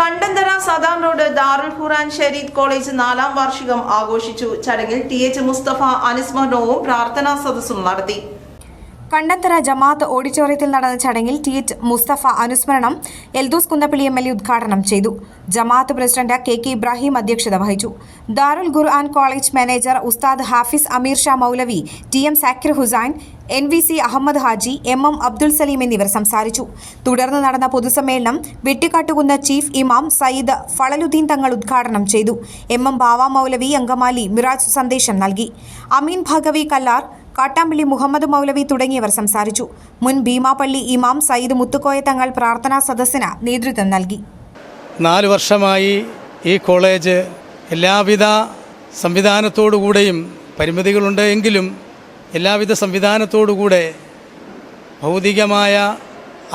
Kandanthara സദാൻ road ദാറുൽ ഖുർആൻ ഷരീദ് college 4ാം വാർഷികം ആഘോഷിച്ചു. ചടങ്ങിൽ ടി.എച്ച്. മുസ്തഫ അനുസ്മരണവും പ്രാർത്ഥനാ സദസ്സും നടത്തി. കണ്ടന്തറ ജമാഅത്ത് ഓഡിറ്റോറിയത്തിൽ നടന്ന ചടങ്ങിൽ ടി.എച്ച്. മുസ്തഫ അനുസ്മരണം എൽദോസ് കുന്നപ്പള്ളി എം.എൽ.എ. ഉദ്ഘാടനം ചെയ്തു. ജമാഅത്ത് പ്രസിഡന്റ് കെ. ഇബ്രാഹിം അധ്യക്ഷത വഹിച്ചു. ദാറുൽ ഖുർആൻ കോളേജ് മാനേജർ ഉസ്താദ് ഹാഫിസ് അമീർ ഷാ മൗലവി, T M. Zakir Hussain, NVC Ahmed Haji, MM Abdul Salim എന്നിവർ സംസാരിച്ചു. തുടർന്ന് നടന്ന പൊതുസമ്മേളനം വെട്ടിക്കാട്ടുകുന്ന് ചീഫ് ഇമാം സയ്യിദ് ഫളലുദ്ദീൻ തങ്ങൾ ഉദ്ഘാടനം ചെയ്തു. MM ബാവ മൗലവി അങ്കമാലി മിറാജ് സന്ദേശം നൽകി. അമീൻ ഭഗവി കല്ലാർ, കാട്ടാമ്പള്ളി മുഹമ്മദ് മൗലവി തുടങ്ങിയവർ സംസാരിച്ചു. മുൻ ഭീമാപള്ളി ഇമാം സയ്യിദ് മുത്തുക്കോയ തങ്ങൾ പ്രാർത്ഥനാ സദസ്സിന് നേതൃത്വം നൽകി. 4 വർഷമായി ഈ കോളേജ് എല്ലാവിധ സംവിധാനത്തോടുകൂടെയും പരിമിതികളുണ്ട് എങ്കിലും എല്ലാവിധ സംവിധാനത്തോടുകൂടെ ഭൗതികമായ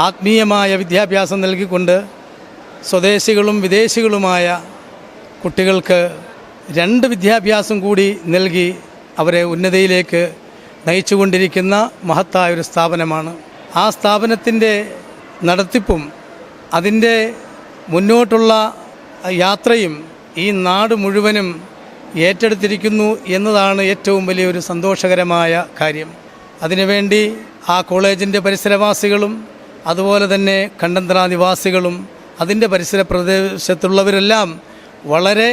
ആത്മീയമായ വിദ്യാഭ്യാസം നൽകിക്കൊണ്ട് സ്വദേശികളും വിദേശികളുമായ കുട്ടികൾക്ക് 2 വിദ്യാഭ്യാസം കൂടി നൽകി അവരെ ഉന്നതിയിലേക്ക് നയിച്ചുകൊണ്ടിരിക്കുന്ന മഹത്തായൊരു സ്ഥാപനമാണ്. ആ സ്ഥാപനത്തിൻ്റെ നടത്തിപ്പും അതിൻ്റെ മുന്നോട്ടുള്ള യാത്രയും ഈ നാട് മുഴുവനും ഏറ്റെടുത്തിരിക്കുന്നു എന്നതാണ് ഏറ്റവും വലിയൊരു സന്തോഷകരമായ കാര്യം. അതിനുവേണ്ടി ആ കോളേജിൻ്റെ പരിസരവാസികളും അതുപോലെ തന്നെ കണ്ടന്തറ നിവാസികളും അതിൻ്റെ പരിസര പ്രദേശത്തുള്ളവരെല്ലാം വളരെ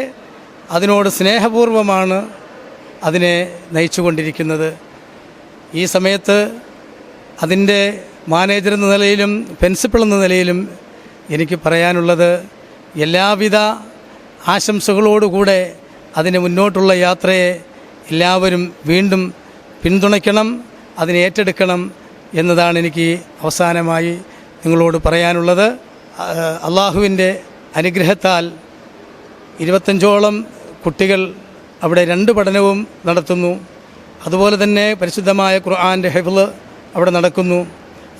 അതിനോട് സ്നേഹപൂർവ്വമാണ് അതിനെ നയിച്ചുകൊണ്ടിരിക്കുന്നത്. ഈ സമയത്ത് അതിൻ്റെ മാനേജർ എന്ന നിലയിലും പ്രിൻസിപ്പൽ എന്ന നിലയിലും എനിക്ക് പറയാനുള്ളത് എല്ലാവിധ ആശംസകളോടുകൂടെ അതിന് മുന്നോട്ടുള്ള യാത്രയെ എല്ലാവരും വീണ്ടും പിന്തുണയ്ക്കണം, അതിനെ ഏറ്റെടുക്കണം എന്നതാണ് എനിക്ക് അവസാനമായി നിങ്ങളോട് പറയാനുള്ളത്. അള്ളാഹുവിൻ്റെ അനുഗ്രഹത്താൽ 25ഓളം കുട്ടികൾ അവിടെ 2 പഠനവും നടത്തുന്നു. അതുപോലെ തന്നെ പരിശുദ്ധമായ ഖുർആൻ്റെ ഹിഫ്ള് അവിടെ നടക്കുന്നു.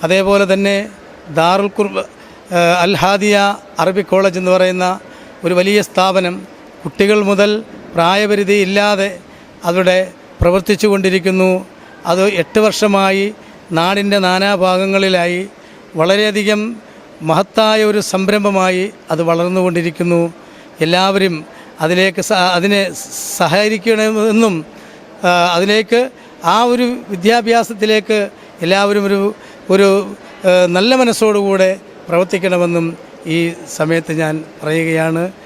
അതേപോലെ തന്നെ ദാറുൽ അൽ ഹാദിയ അറബിക് കോളേജ് എന്ന് പറയുന്ന ഒരു വലിയ സ്ഥാപനം കുട്ടികൾ മുതൽ പ്രായപരിധി ഇല്ലാതെ അവിടെ പ്രവർത്തിച്ചു കൊണ്ടിരിക്കുന്നു. അത് 8 വർഷമായി നാടിൻ്റെ നാനാഭാഗങ്ങളിലായി വളരെയധികം മഹത്തായ ഒരു സംരംഭമായി അത് വളർന്നുകൊണ്ടിരിക്കുന്നു. എല്ലാവരും അതിനെ സഹകരിക്കണമെന്നും അതിലേക്ക് ആ ഒരു വിദ്യാഭ്യാസത്തിലേക്ക് എല്ലാവരും ഒരു നല്ല മനസ്സോടുകൂടെ പ്രവർത്തിക്കണമെന്നും ഈ സമയത്ത് ഞാൻ പറയുകയാണ്.